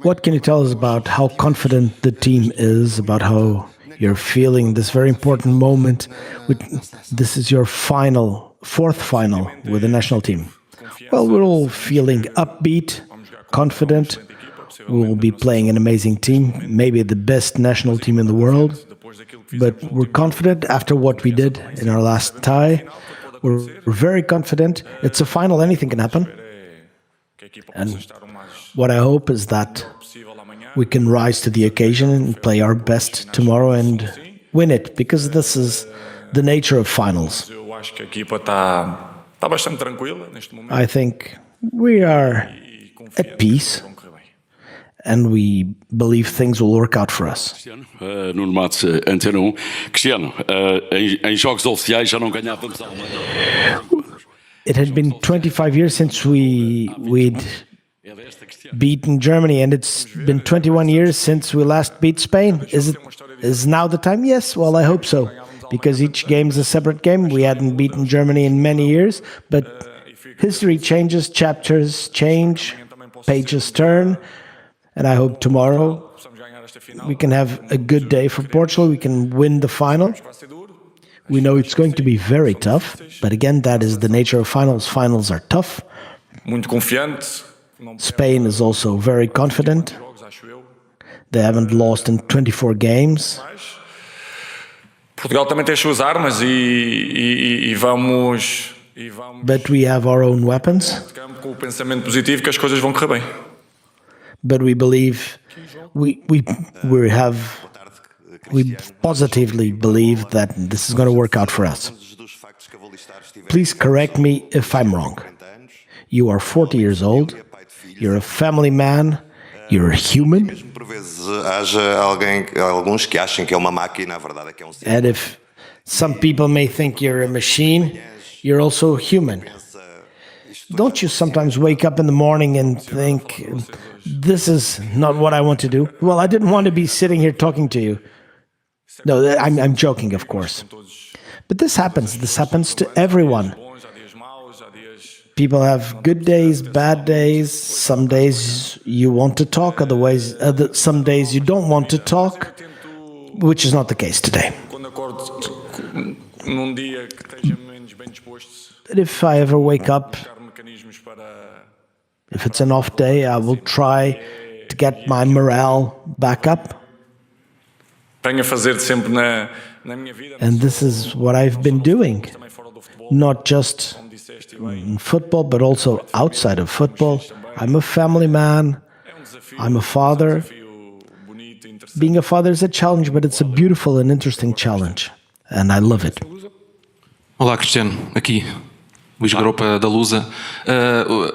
What can you tell us about how confident the team is, about how you're feeling this very important moment? This is your fourth final with the national team. Well, we're all feeling upbeat, confident. We will be playing an amazing team, maybe the best national team in the world. But we're confident after what we did in our last tie. We're very confident. It's a final, anything can happen. And what I hope is that we can rise to the occasion and play our best tomorrow and win it, because this is the nature of finals. I think we are at peace and we believe things will work out for us. Nuno Matos, Antena 1. Cristiano, em jogos oficiais já não ganhávamos há It had been 25 years since we'd beaten Germany, and it's been 21 years since we last beat Spain. Is now the time? Yes, well, I hope so, because each game is a separate game. We hadn't beaten Germany in many years, but history changes, chapters change, pages turn, and I hope tomorrow we can have a good day for Portugal. We can win the final. We know it's going to be very tough, but again, that is the nature of finals. Finals are tough. Spain is also very confident. They haven't lost in 24 games. Portugal também tem suas armas e vamos. But we have our own weapons. Com o pensamento positivo que as coisas vão correr bem. But we believe we positively believe that this is going to work out for us. Please correct me if I'm wrong. You are 40 years old. You're a family man. You're a human. And if some people may think you're a machine, you're also human. Don't you sometimes wake up in the morning and think, this is not what I want to do? Well, I didn't want to be sitting here talking to you. No, I'm joking, of course. But this happens. This happens to everyone. People have good days, bad days. Some days you want to talk, some days you don't want to talk, which is not the case today. But if I ever wake up, if it's an off day, I will try to get my morale back up. And this is what I've been doing, not just in football, but also outside of football. I'm a family man. I'm a father. Being a father is a challenge, but it's a beautiful and interesting challenge, and I love it. Olá, Cristiano, aqui, Luís Gropa da Lusa.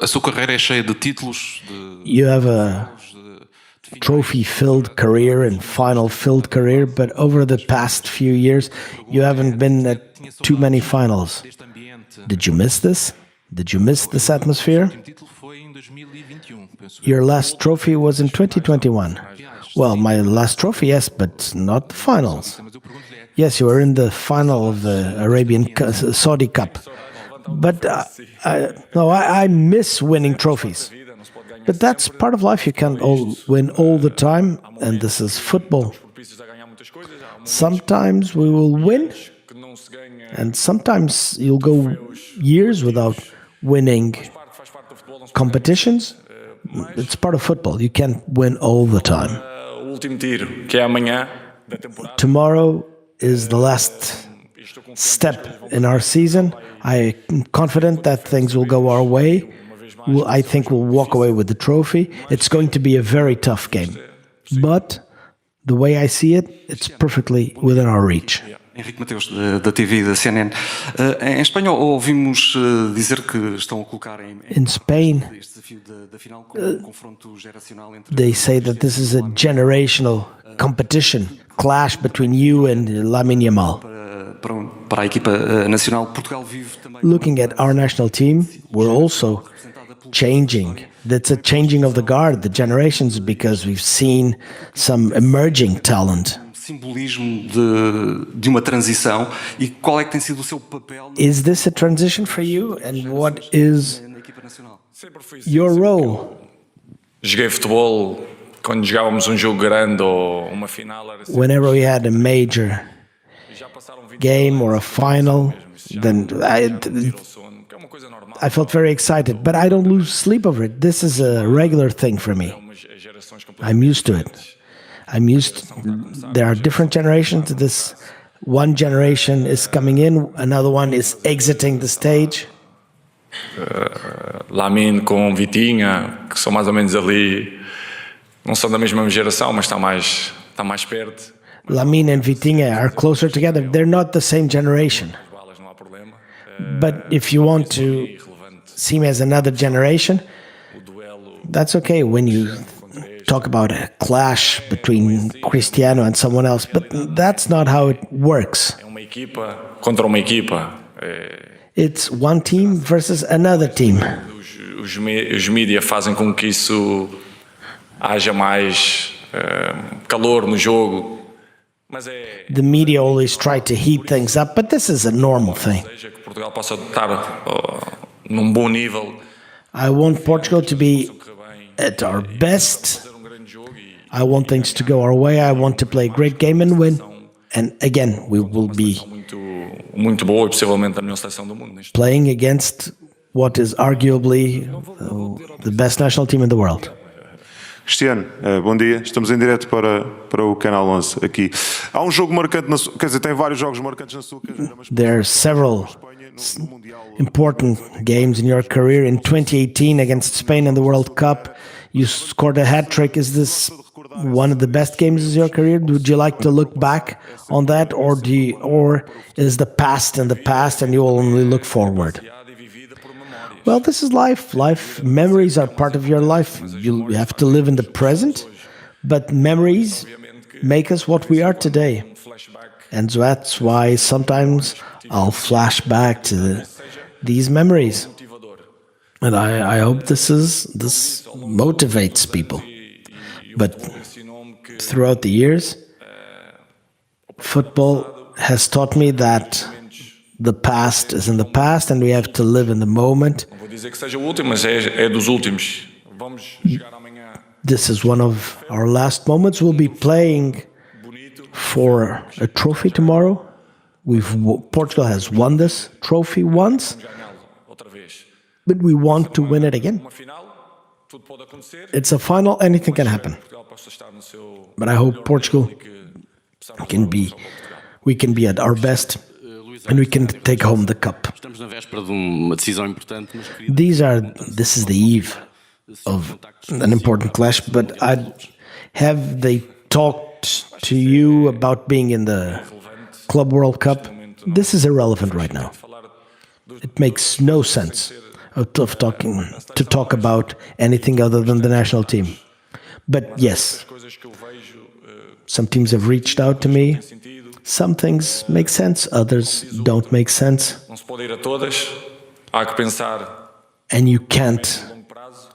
A sua carreira é cheia de títulos. You have a trophy-filled career and final-filled career, but over the past few years, you haven't been at too many finals. Did you miss this? Did you miss this atmosphere? Your last trophy was in 2021. Well, my last trophy, yes, but not the finals. Yes, you were in the final of the Saudi Cup. But I miss winning trophies. But that's part of life. You can't win all the time, and this is football. Sometimes we will win, and sometimes you'll go years without winning competitions. It's part of football. You can't win all the time. Tomorrow is the last step in our season. I'm confident that things will go our way. I think we'll walk away with the trophy. It's going to be a very tough game. But the way I see it, it's perfectly within our reach. Henrique Mateus, da TV da CNN. Em Espanha ouvimos dizer que estão a colocar in Spain, they say that this is a generational competition, clash between you and Lamine Yamal. Para a equipa nacional, Portugal vive também. Looking at our national team, we're also changing. That's a changing of the guard, the generations, because we've seen some emerging talent. Simbolismo de uma transição, e qual é que tem sido o seu papel? Is this a transition for you, and what is your role? Joguei futebol quando jogávamos jogo grande ou uma final era Whenever we had a major já passaram 20 game or a final, then sono, que é uma coisa normal. I felt very excited, but I don't lose sleep over it. This is a regular thing for me. Gerações I'm used to it. There are different generations. This one generation is coming in, another one is exiting the stage. Lamine com Vitinha, que são mais ou menos ali, não são da mesma geração, mas está mais perto. Lamine and Vitinha are closer together. They're not the same generation. Balas não há problema. But if you want to see me as another generation, that's okay when you talk about a clash between Cristiano and someone else. But that's not how it works. É uma equipa contra uma equipa. It's one team versus another team. Os mídias fazem com que isso haja mais calor no jogo. Mas The media always try to heat things up, but this is a normal thing. seja que Portugal possa estar num bom nível. I want Portugal to be at our best. I want things to go our way. I want to play a great game and win. And again, we will be Muito boa e possivelmente a melhor seleção do mundo. playing against what is arguably the best national team in the world. Cristiano, bom dia. Estamos em direto para o Canal 11 aqui. Há jogo marcante, quer dizer, tem vários jogos marcantes na sua carreira, mas There are several important games in your career. In 2018 against Spain in the World Cup, you scored a hat-trick. Is this one of the best games of your career? Would you like to look back on that, or is the past in the past and you will only look forward? Well, this is life. Memories are part of your life. You have to live in the present, but memories make us what we are today. And so that's why sometimes I'll flash back to these memories. And I hope this motivates people. But throughout the years, football has taught me that the past is in the past and we have to live in the moment. Não vou dizer que seja o último, mas é dos últimos. Vamos jogar amanhã. This is one of our last moments. We'll be playing for a trophy tomorrow. Portugal has won this trophy once, Outra vez. but we want to win it again. Uma final, tudo pode acontecer. It's a final, anything can happen. Portugal possa estar no seu But I hope Portugal we can be at our best and we can take home the cup. Estamos na véspera de uma decisão importante, mas This is the eve of an important clash, but have they talked to you about being in the Club World Cup? This is irrelevant right now. It makes no sense to talk about anything other than the national team. But yes, some teams have reached out to me. Some things make sense, others don't make sense. Não se pode ir a todas. Há que pensar. And you can't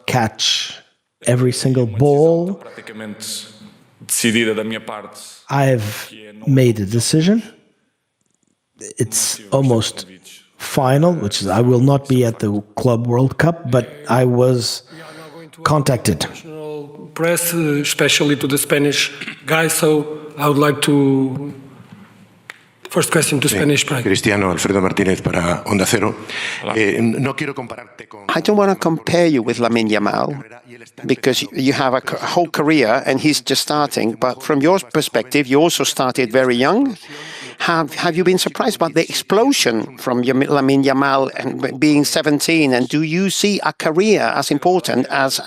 catch every single ball. Praticamente decidida da minha parte. I've made a decision. It's almost final, which is I will not be at the Club World Cup, but I was contacted. Press, especially to the Spanish guys, so I would like to... First question to Spanish pride. Cristiano, Alfredo Martínez para Onda Cero. No quiero compararte con... I don't want to compare you with Lamine Yamal because you have a whole career and he's just starting. But from your perspective, you also started very young. Have you been surprised about the explosion from Lamine Yamal and being 17? And do you see a career as important as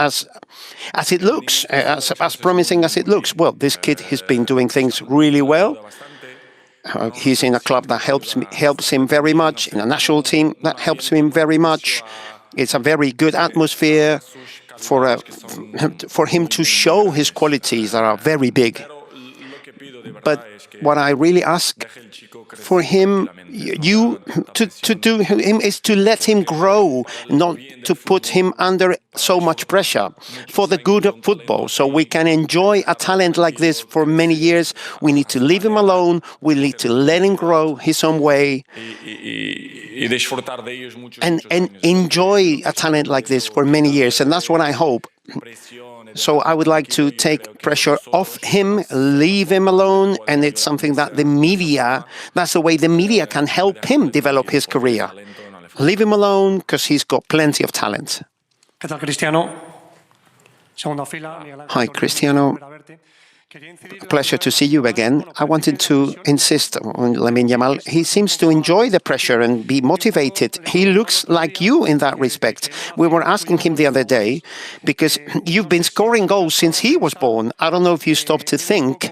it looks, as promising as it looks? Well, this kid has been doing things really well. He's in a club that helps him very much, in a national team that helps him very much. It's a very good atmosphere for him to show his qualities that are very big. But what I really ask for him, to do him is to let him grow, not to put him under so much pressure for the good of football. So we can enjoy a talent like this for many years. We need to leave him alone. We need to let him grow his own way and enjoy a talent like this for many years. And that's what I hope. So I would like to take pressure off him, leave him alone, and it's something that the media, that's the way the media can help him develop his career. Leave him alone because he's got plenty of talent. Hi, Cristiano. Pleasure to see you again. I wanted to insist on Lamine Yamal. He seems to enjoy the pressure and be motivated. He looks like you in that respect. We were asking him the other day, because you've been scoring goals since he was born. I don't know if you stopped to think,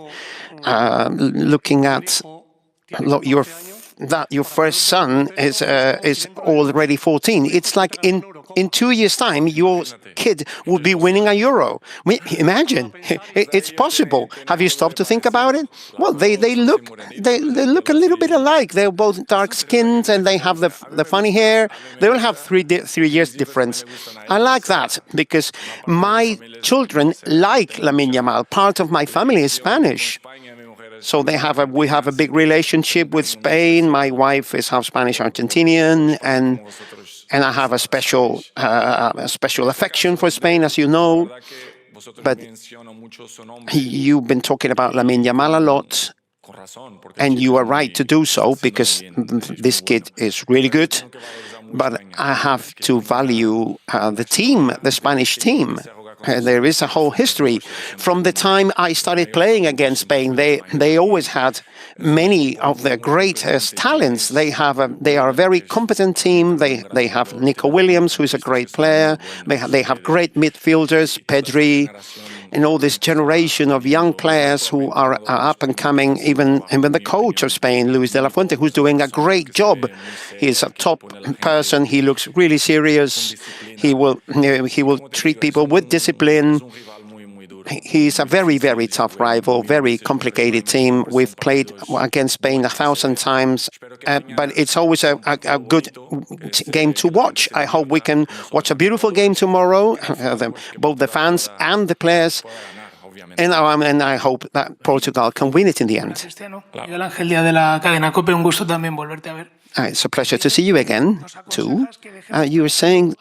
looking at your first son is already 14. It's like in 2 years' time, your kid would be winning a Euro. Imagine, it's possible. Have you stopped to think about it? Well, they look a little bit alike. They're both dark-skinned and they have the funny hair. They will have 3 years difference. I like that because my children like Lamine Yamal. Part of my family is Spanish. So we have a big relationship with Spain. My wife is half Spanish Argentinian, and I have a special affection for Spain, as you know. But you've been talking about Lamine Yamal a lot, and you are right to do so because this kid is really good. But I have to value the team, the Spanish team. There is a whole history. From the time I started playing against Spain, they always had many of their greatest talents. They are a very competent team. They have Nico Williams, who is a great player. They have great midfielders, Pedri, and all this generation of young players who are up and coming. Even the coach of Spain, Luis de la Fuente, who's doing a great job. He's a top person. He looks really serious. He will treat people with discipline. He's a very, very tough rival, very complicated team. We've played against Spain 1,000 times, but it's always a good game to watch. I hope we can watch a beautiful game tomorrow, both the fans and the players. And I hope that Portugal can win it in the end. It's a pleasure to see you again, too. You were saying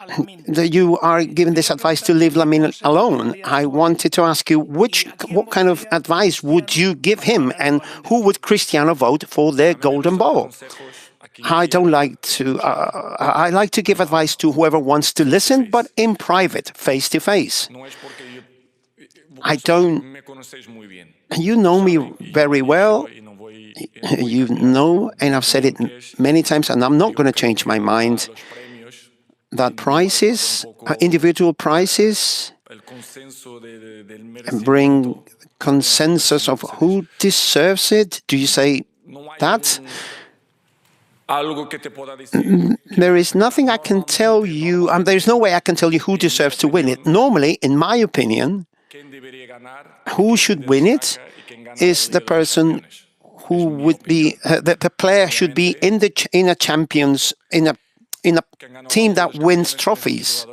that you are giving this advice to leave Lamine alone. I wanted to ask you, what kind of advice would you give him, and who would Cristiano vote for their golden ball? I don't like to. I like to give advice to whoever wants to listen, but in private, face to face. I don't. You know me very well. You know, and I've said it many times, and I'm not going to change my mind, that prices, individual prices, bring consensus of who deserves it. Do you say that? There is nothing I can tell you, and there's no way I can tell you who deserves to win it. Normally, in my opinion, who should win it is the person who would be the player should be in a team that wins trophies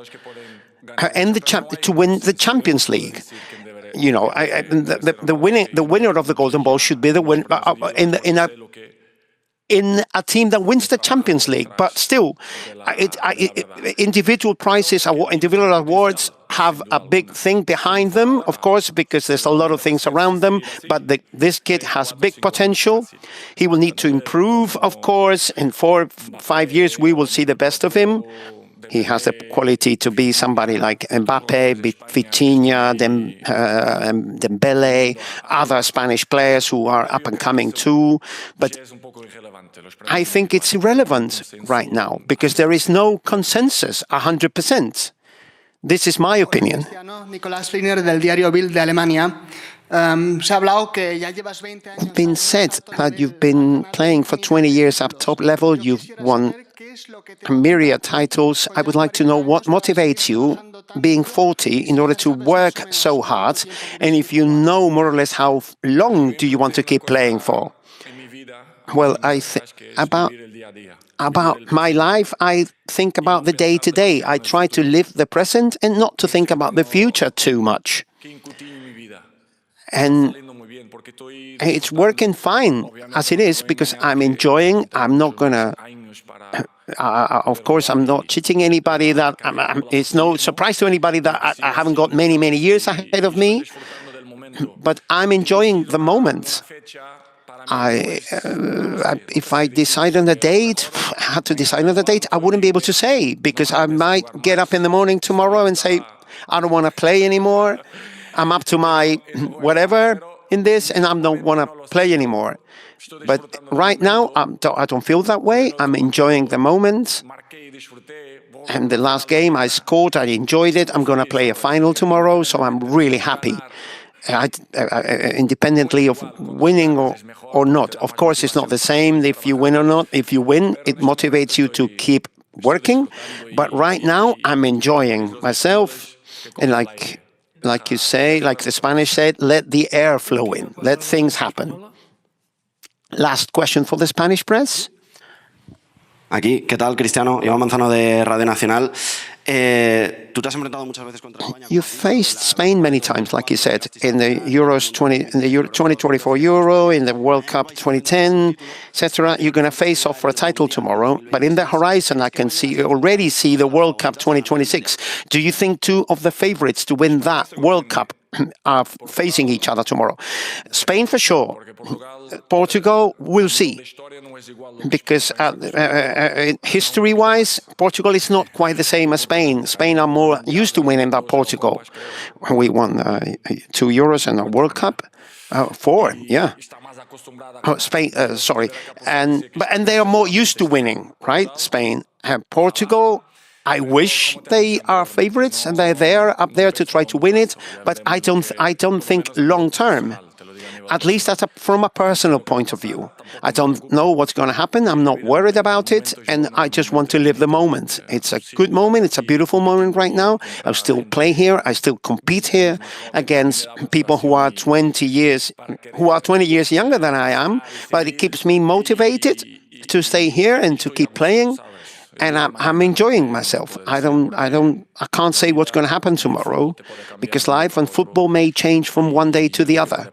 and to win the Champions League. You know, the winner of the Golden Ball should be the winner in a team that wins the Champions League. But still, individual prizes, individual awards have a big thing behind them, of course, because there's a lot of things around them. But this kid has big potential. He will need to improve, of course. In 4 or 5 years, we will see the best of him. He has the quality to be somebody like Mbappe, Vitinha, Dembele, other Spanish players who are up and coming too. But I think it's irrelevant right now because there is no consensus 100%. This is my opinion. It's been said that you've been playing for 20 years at top level. You've won a myriad titles. I would like to know what motivates you, being 40, in order to work so hard, and if you know more or less how long do you want to keep playing for. Well, about my life, I think about the day-to-day. I try to live the present and not to think about the future too much. And it's working fine as it is because I'm enjoying. I'm not gonna. Of course, I'm not cheating anybody. That it's no surprise to anybody that I haven't got many years ahead of me. But I'm enjoying the moment. If I decide on a date, I had to decide on the date, I wouldn't be able to say because I might get up in the morning tomorrow and say, I don't want to play anymore. I'm up to my whatever in this and I don't want to play anymore. But right now, I don't feel that way. I'm enjoying the moment. And the last game I scored, I enjoyed it. I'm going to play a final tomorrow, so I'm really happy. Independently of winning or not. Of course, it's not the same if you win or not. If you win, it motivates you to keep working. But right now, I'm enjoying myself. And like you say, like the Spanish said, let the air flow in. Let things happen. Last question for the Spanish press. Aquí, ¿qué tal, Cristiano? Iván Manzano de Radio Nacional. Tú te has enfrentado muchas veces contra España. You faced Spain many times, like you said, in the Euros 2024 Euro, in the World Cup 2010, etc. You're going to face off for a title tomorrow, but in the horizon, I can already see the World Cup 2026. Do you think two of the favorites to win that World Cup are facing each other tomorrow? Spain for sure. Portugal, we'll see. Because history-wise, Portugal is not quite the same as Spain. Spain are more used to winning than Portugal. We won 2 Euros and a World Cup. 4, yeah. Oh, Spain, sorry. And they are more used to winning, right? Spain. Portugal, I wish they are favorites and they're there up there to try to win it, but I don't think long term. At least from a personal point of view. I don't know what's going to happen. I'm not worried about it, and I just want to live the moment. It's a good moment. It's a beautiful moment right now. I still play here. I still compete here against people who are 20 years younger than I am. But it keeps me motivated to stay here and to keep playing. And I'm enjoying myself. I can't say what's going to happen tomorrow because life and football may change from one day to the other.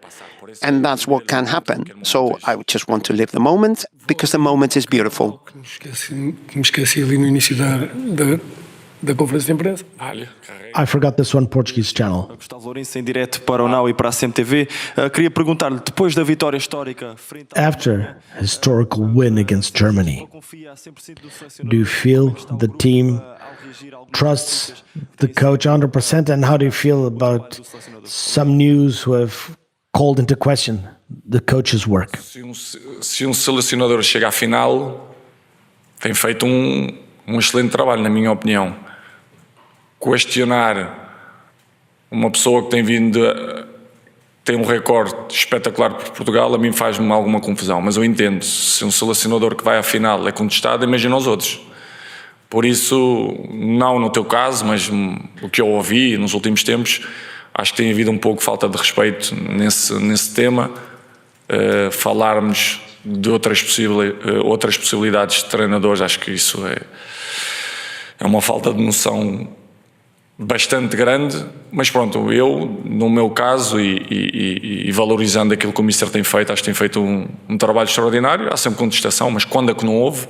And that's what can happen. So I just want to live the moment because the moment is beautiful. I forgot this one Portuguese channel. After historical win against Germany, do you feel the team trusts the coach 100%? And how do you feel about some news who have called into question the coach's work? Se selecionador chega à final, tem feito excelente trabalho, na minha opinião. Questionar uma pessoa que tem vindo tem recorde espetacular por Portugal, a mim faz-me alguma confusão, mas eu entendo, se selecionador que vai à final é contestado, imagina os outros. Por isso, não no teu caso, mas o que eu ouvi nos últimos tempos, acho que tem havido pouco falta de respeito nesse tema. Falarmos de outras possibilidades de treinadores, acho que isso é uma falta de noção bastante grande, mas pronto, eu, no meu caso, e valorizando aquilo que o Mister tem feito, acho que tem feito um trabalho extraordinário. Há sempre contestação, mas quando é que não houve?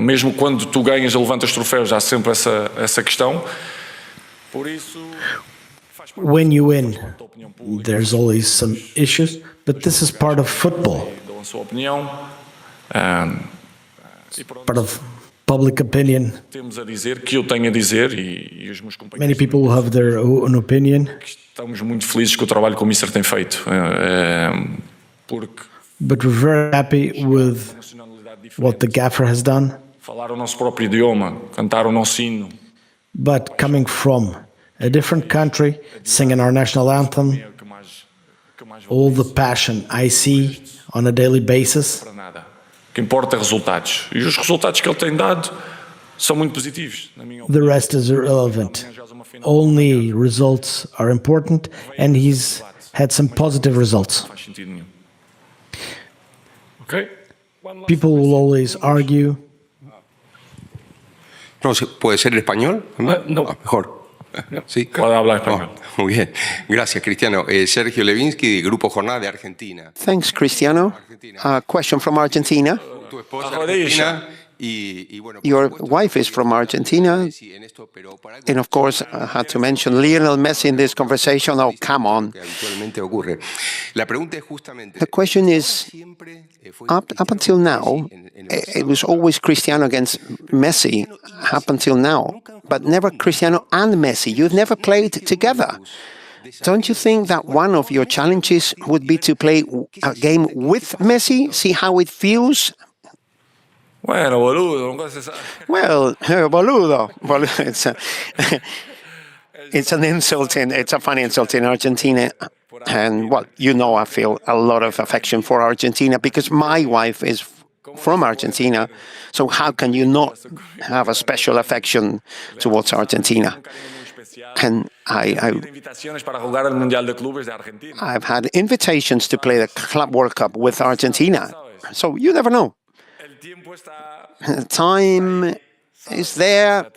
Mesmo quando tu ganhas e levantas troféus, há sempre essa questão. Por isso... When you win, there's always some issues, but this is part of football. Dou a sua opinião. Part of public opinion. Temos a dizer, que eu tenho a dizer, e os meus companheiros... Many people have their own opinion. Estamos muito felizes com o trabalho que o Mister tem feito. Porque... But we're very happy with what the gaffer has done. Falar o nosso próprio idioma, cantar o nosso hino. But coming from a different country, singing our national anthem, all the passion I see on a daily basis. O que importa é resultados. E os resultados que ele tem dado são muito positivos, na minha opinião. The rest is irrelevant. Only results are important, and he's had some positive results. Okay. People will always argue. No, ¿puede ser en español? No. Mejor. Sí. Puedo hablar español. Oh, muy bien. Gracias, Cristiano. Sergio Levinsky, Grupo Jornada de Argentina. Thanks, Cristiano. A question from Argentina. Tu esposa argentina y bueno, Your wife is from Argentina. And of course, I had to mention Lionel Messi in this conversation. Oh, come on. habitualmente ocurre. La pregunta es justamente. The question is, up until now, it was always Cristiano against Messi, up until now, but never Cristiano and Messi. You've never played together. Don't you think that one of your challenges would be to play a game with Messi, see how it feels? Bueno, boludo, nunca se sabe. Well, boludo. It's an insult it's a funny insult in Argentina. And well, you know, I feel a lot of affection for Argentina because my wife is from Argentina. So how can you not have a special affection towards Argentina? And I've had invitations to play the Club World Cup with Argentina. So you never know. Time is there.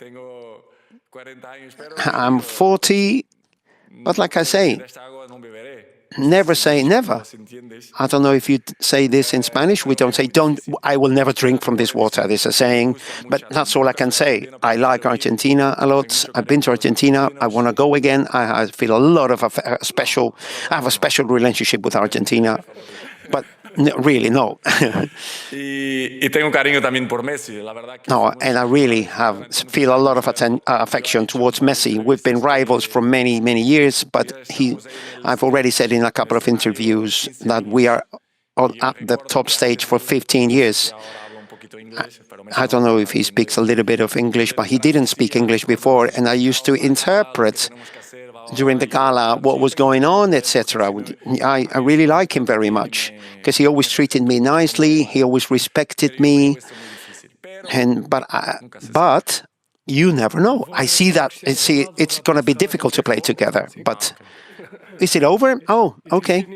I'm 40, but like I say, never say never. I don't know if you say this in Spanish. We don't say, I will never drink from this water. This is a saying, but that's all I can say. I like Argentina a lot. I've been to Argentina. I want to go again. I feel a lot of I have a special relationship with Argentina, but really, no. No, and I really feel a lot of affection towards Messi. We've been rivals for many, many years, but I've already said in a couple of interviews that we are at the top stage for 15 years. I don't know if he speaks a little bit of English, but he didn't speak English before, and I used to interpret during the gala what was going on, etc. I really like him very much because he always treated me nicely. He always respected me. But you never know. I see that. It's going to be difficult to play together. But is it over? Oh, okay.